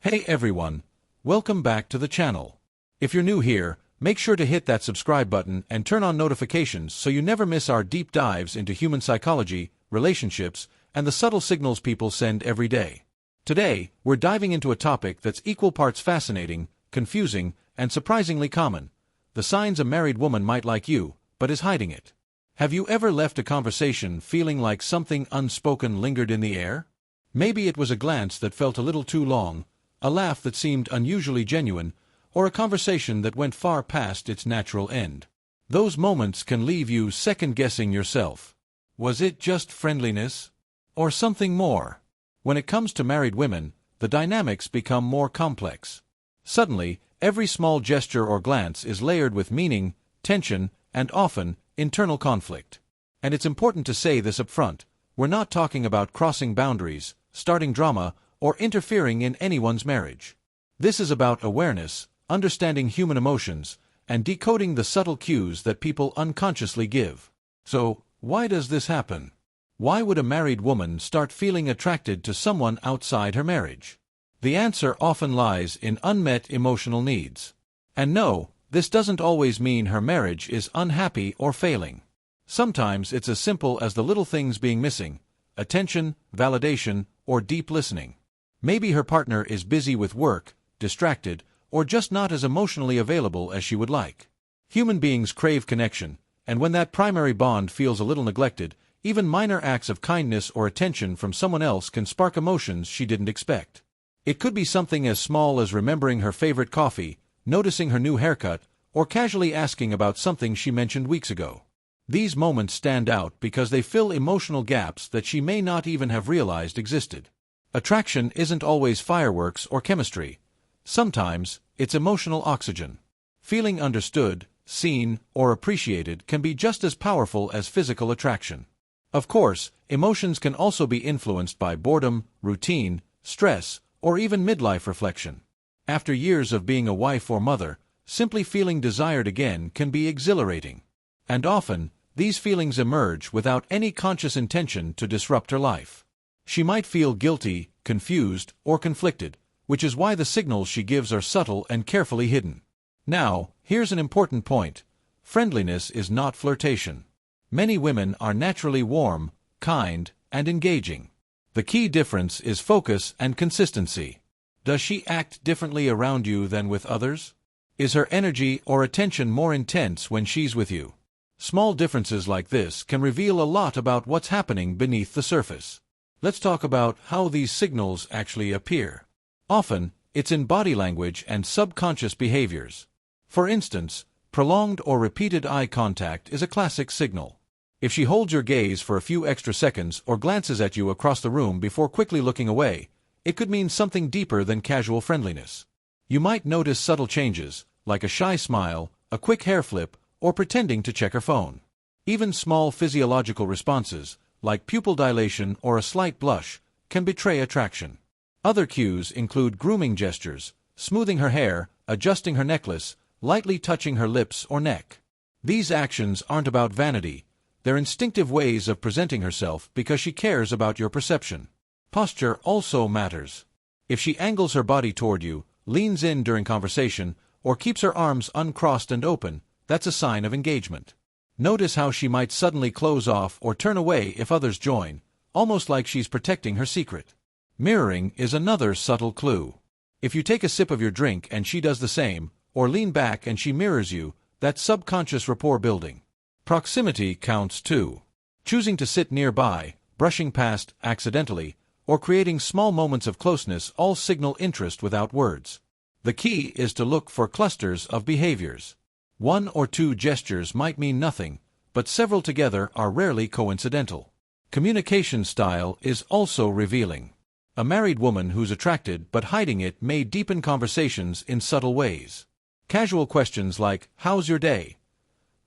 Hey everyone, welcome back to the channel. If you're new here, make sure to hit that subscribe button and turn on notifications so you never miss our deep dives into human psychology, relationships, and the subtle signals people send every day. Today, we're diving into a topic that's equal parts fascinating, confusing, and surprisingly common: the signs a married woman might like you, but is hiding it. Have you ever left a conversation feeling like something unspoken lingered in the air? Maybe it was a glance that felt a little too long, a laugh that seemed unusually genuine, or a conversation that went far past its natural end. Those moments can leave you second-guessing yourself. Was it just friendliness? Or something more? When it comes to married women, the dynamics become more complex. Suddenly, every small gesture or glance is layered with meaning, tension, and often, internal conflict. And it's important to say this up front: we're not talking about crossing boundaries, starting drama, or interfering in anyone's marriage. This is about awareness, understanding human emotions, and decoding the subtle cues that people unconsciously give. So, why does this happen? Why would a married woman start feeling attracted to someone outside her marriage? The answer often lies in unmet emotional needs. And no, this doesn't always mean her marriage is unhappy or failing. Sometimes it's as simple as the little things being missing: attention, validation, or deep listening. Maybe her partner is busy with work, distracted, or just not as emotionally available as she would like. Human beings crave connection, and when that primary bond feels a little neglected, even minor acts of kindness or attention from someone else can spark emotions she didn't expect. It could be something as small as remembering her favorite coffee, noticing her new haircut, or casually asking about something she mentioned weeks ago. These moments stand out because they fill emotional gaps that she may not even have realized existed. Attraction isn't always fireworks or chemistry. Sometimes, it's emotional oxygen. Feeling understood, seen, or appreciated can be just as powerful as physical attraction. Of course, emotions can also be influenced by boredom, routine, stress, or even midlife reflection. After years of being a wife or mother, simply feeling desired again can be exhilarating. And often, these feelings emerge without any conscious intention to disrupt her life. She might feel guilty, confused, or conflicted, which is why the signals she gives are subtle and carefully hidden. Now, here's an important point: friendliness is not flirtation. Many women are naturally warm, kind, and engaging. The key difference is focus and consistency. Does she act differently around you than with others? Is her energy or attention more intense when she's with you? Small differences like this can reveal a lot about what's happening beneath the surface. Let's talk about how these signals actually appear. Often, it's in body language and subconscious behaviors. For instance, prolonged or repeated eye contact is a classic signal. If she holds your gaze for a few extra seconds or glances at you across the room before quickly looking away, it could mean something deeper than casual friendliness. You might notice subtle changes, like a shy smile, a quick hair flip, or pretending to check her phone. Even small physiological responses, like pupil dilation or a slight blush, can betray attraction. Other cues include grooming gestures, smoothing her hair, adjusting her necklace, lightly touching her lips or neck. These actions aren't about vanity. They're instinctive ways of presenting herself because she cares about your perception. Posture also matters. If she angles her body toward you, leans in during conversation, or keeps her arms uncrossed and open, that's a sign of engagement. Notice how she might suddenly close off or turn away if others join, almost like she's protecting her secret. Mirroring is another subtle clue. If you take a sip of your drink and she does the same, or lean back and she mirrors you, that's subconscious rapport building. Proximity counts too. Choosing to sit nearby, brushing past accidentally, or creating small moments of closeness all signal interest without words. The key is to look for clusters of behaviors. One or two gestures might mean nothing, but several together are rarely coincidental. Communication style is also revealing. A married woman who's attracted but hiding it may deepen conversations in subtle ways. Casual questions like, "How's your day?"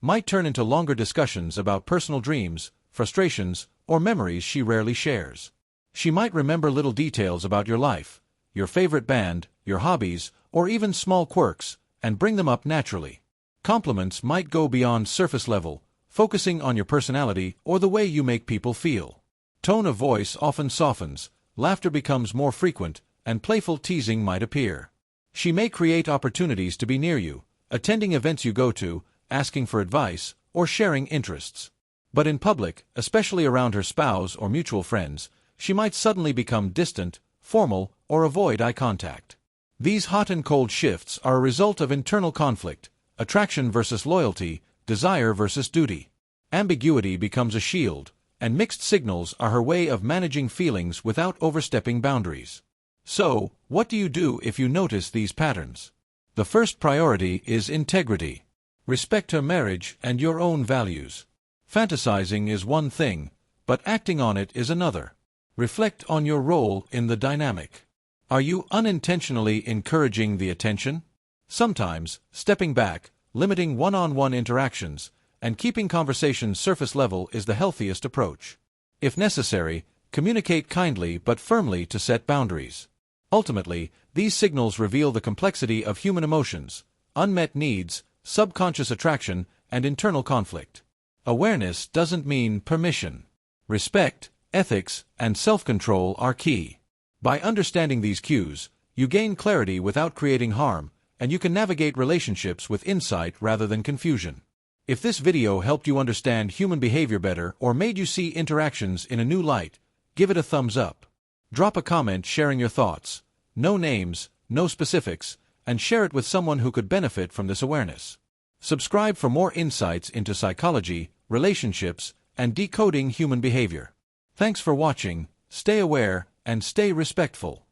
might turn into longer discussions about personal dreams, frustrations, or memories she rarely shares. She might remember little details about your life, your favorite band, your hobbies, or even small quirks, and bring them up naturally. Compliments might go beyond surface level, focusing on your personality or the way you make people feel. Tone of voice often softens, laughter becomes more frequent, and playful teasing might appear. She may create opportunities to be near you, attending events you go to, asking for advice, or sharing interests. But in public, especially around her spouse or mutual friends, she might suddenly become distant, formal, or avoid eye contact. These hot and cold shifts are a result of internal conflict, attraction versus loyalty, desire versus duty. Ambiguity becomes a shield, and mixed signals are her way of managing feelings without overstepping boundaries. So, what do you do if you notice these patterns? The first priority is integrity. Respect her marriage and your own values. Fantasizing is one thing, but acting on it is another. Reflect on your role in the dynamic. Are you unintentionally encouraging the attention? Sometimes, stepping back, limiting one-on-one interactions, and keeping conversations surface level is the healthiest approach. If necessary, communicate kindly but firmly to set boundaries. Ultimately, these signals reveal the complexity of human emotions, unmet needs, subconscious attraction, and internal conflict. Awareness doesn't mean permission. Respect, ethics, and self-control are key. By understanding these cues, you gain clarity without creating harm, and you can navigate relationships with insight rather than confusion. If this video helped you understand human behavior better or made you see interactions in a new light, give it a thumbs up. Drop a comment sharing your thoughts. No names, no specifics, and share it with someone who could benefit from this awareness. Subscribe for more insights into psychology, relationships, and decoding human behavior. Thanks for watching, stay aware, and stay respectful.